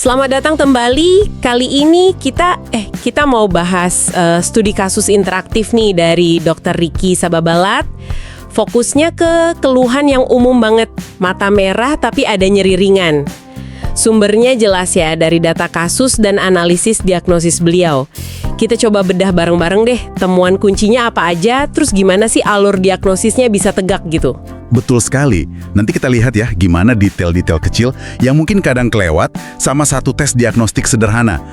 Selamat datang kembali. Kali ini kita mau bahas studi kasus interaktif nih dari Dr. Ricky Sababalat. Fokusnya ke keluhan yang umum banget, mata merah tapi ada nyeri ringan. Sumbernya jelas ya dari data kasus dan analisis diagnosis beliau. Kita coba bedah bareng-bareng deh, temuan kuncinya apa aja, terus gimana sih alur diagnosisnya bisa tegak gitu. Betul sekali. Nanti kita lihat ya gimana detail-detail kecil yang mungkin kadang kelewat sama satu tes diagnostik sederhana.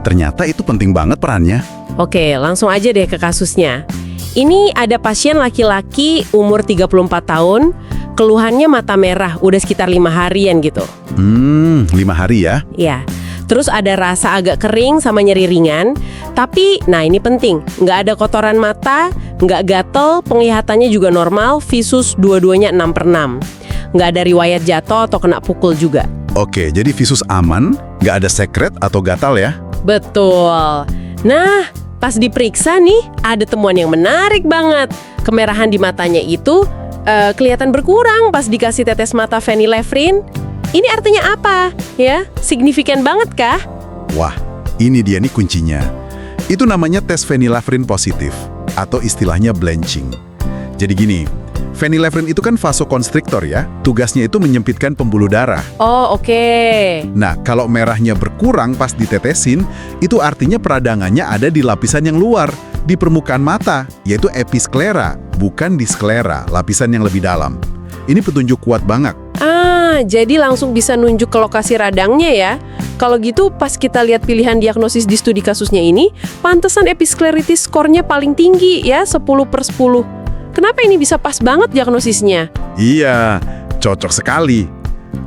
Ternyata itu penting banget perannya. Oke, langsung aja deh ke kasusnya. Ini ada pasien laki-laki umur 34 tahun, keluhannya mata merah, udah sekitar 5 harian gitu. 5 hari ya? Iya. Terus ada rasa agak kering sama nyeri ringan, tapi, nah ini penting, nggak ada kotoran mata, nggak gatel, penglihatannya juga normal, visus dua-duanya 6/6. Nggak ada riwayat jatuh atau kena pukul juga. Oke, jadi visus aman, nggak ada sekret atau gatal ya? Betul. Nah, pas diperiksa nih, ada temuan yang menarik banget. Kemerahan di matanya itu kelihatan berkurang pas dikasih tetes mata phenylephrine. Ini artinya apa? Ya, signifikan banget kah? Wah, ini dia nih kuncinya. Itu namanya tes phenylephrine positif, atau istilahnya blanching. Jadi gini, phenylephrine itu kan vasokonstriktor ya, tugasnya itu menyempitkan pembuluh darah. Oh, oke. Nah, kalau merahnya berkurang pas ditetesin, itu artinya peradangannya ada di lapisan yang luar, di permukaan mata, yaitu episklera, bukan di sklera, lapisan yang lebih dalam. Ini petunjuk kuat banget. Jadi langsung bisa nunjuk ke lokasi radangnya ya. Kalau gitu pas kita lihat pilihan diagnosis di studi kasusnya ini, pantesan episkleritis skornya paling tinggi ya, 10/10. Kenapa ini bisa pas banget diagnosisnya? Iya, cocok sekali.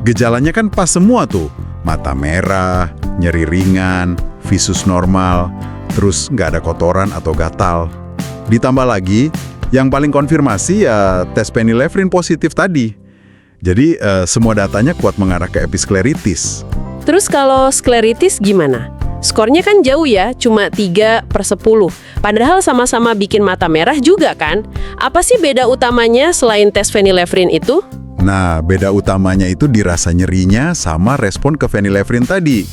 Gejalanya kan pas semua tuh. Mata merah, nyeri ringan, visus normal, terus nggak ada kotoran atau gatal. Ditambah lagi, yang paling konfirmasi ya tes phenylephrine positif tadi. Jadi semua datanya kuat mengarah ke episkleritis. Terus kalau skleritis gimana? Skornya kan jauh ya, cuma 3/10. Padahal sama-sama bikin mata merah juga kan? Apa sih beda utamanya selain tes phenylephrine itu? Nah, beda utamanya itu di rasa nyerinya sama respon ke phenylephrine tadi.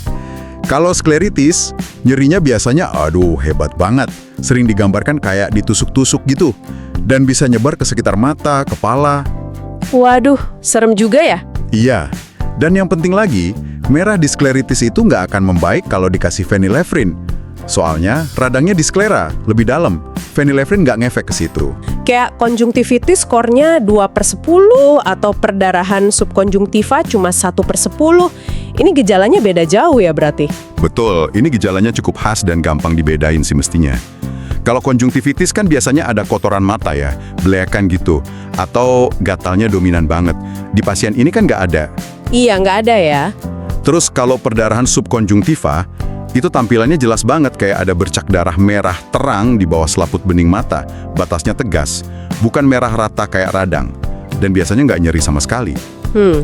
Kalau skleritis, nyerinya biasanya hebat banget. Sering digambarkan kayak ditusuk-tusuk gitu. Dan bisa nyebar ke sekitar mata, kepala. Waduh, serem juga ya? Iya, dan yang penting lagi, merah di skleritis itu nggak akan membaik kalau dikasih phenylephrine. Soalnya, radangnya di sklera, lebih dalam. Phenylephrine nggak ngefek ke situ. Kayak konjungtivitis skornya 2/10 atau perdarahan subkonjungtiva cuma 1/10. Ini gejalanya beda jauh ya berarti? Betul, ini gejalanya cukup khas dan gampang dibedain sih mestinya. Kalau konjungtivitis kan biasanya ada kotoran mata ya, belekan gitu, atau gatalnya dominan banget. Di pasien ini kan nggak ada. Iya, nggak ada ya. Terus kalau perdarahan subkonjungtiva, itu tampilannya jelas banget kayak ada bercak darah merah terang di bawah selaput bening mata, batasnya tegas, bukan merah rata kayak radang. Dan biasanya nggak nyeri sama sekali.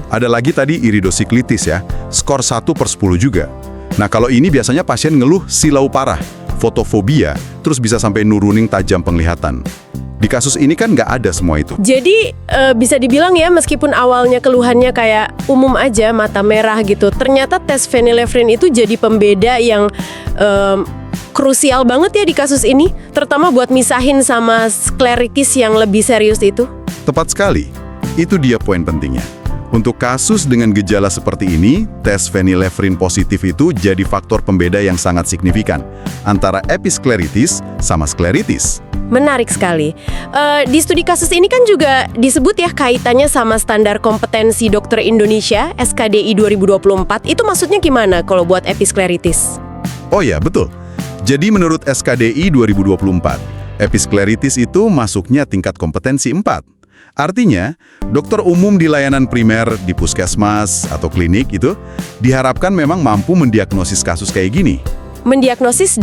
Ada lagi tadi iridosiklitis ya, skor 1/10 juga. Nah kalau ini biasanya pasien ngeluh silau parah, fotofobia, terus bisa sampai nuruning tajam penglihatan. Di kasus ini kan nggak ada semua itu. Jadi bisa dibilang ya meskipun awalnya keluhannya kayak umum aja mata merah gitu, ternyata tes phenylephrine itu jadi pembeda yang krusial banget ya di kasus ini, terutama buat misahin sama skleritis yang lebih serius itu. Tepat sekali, itu dia poin pentingnya. Untuk kasus dengan gejala seperti ini, tes phenylephrine positif itu jadi faktor pembeda yang sangat signifikan antara episkleritis sama skleritis. Menarik sekali. Di studi kasus ini kan juga disebut ya kaitannya sama standar kompetensi dokter Indonesia SKDI 2024. Itu maksudnya gimana kalau buat episkleritis? Oh ya, betul. Jadi menurut SKDI 2024, episkleritis itu masuknya tingkat kompetensi 4. Artinya, dokter umum di layanan primer di puskesmas atau klinik itu diharapkan memang mampu mendiagnosis kasus kayak gini. Mendiagnosis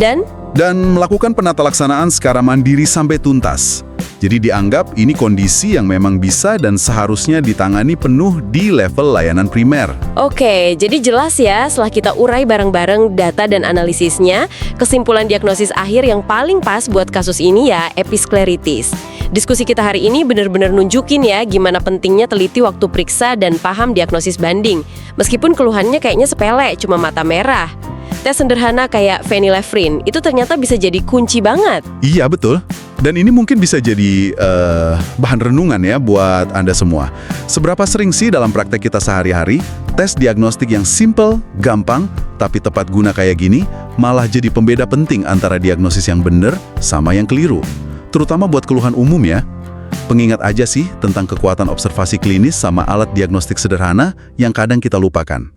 dan melakukan penata laksanaan secara mandiri sampai tuntas. Jadi dianggap ini kondisi yang memang bisa dan seharusnya ditangani penuh di level layanan primer. Oke, jadi jelas ya setelah kita urai bareng-bareng data dan analisisnya, kesimpulan diagnosis akhir yang paling pas buat kasus ini ya episkleritis. Diskusi kita hari ini benar-benar nunjukin ya gimana pentingnya teliti waktu periksa dan paham diagnosis banding. Meskipun keluhannya kayaknya sepele, cuma mata merah. Tes sederhana kayak phenylephrine itu ternyata bisa jadi kunci banget. Iya, betul. Dan ini mungkin bisa jadi bahan renungan ya buat Anda semua. Seberapa sering sih dalam praktek kita sehari-hari, tes diagnostik yang simple, gampang, tapi tepat guna kayak gini, malah jadi pembeda penting antara diagnosis yang benar sama yang keliru. Terutama buat keluhan umum ya. Pengingat aja sih tentang kekuatan observasi klinis sama alat diagnostik sederhana yang kadang kita lupakan.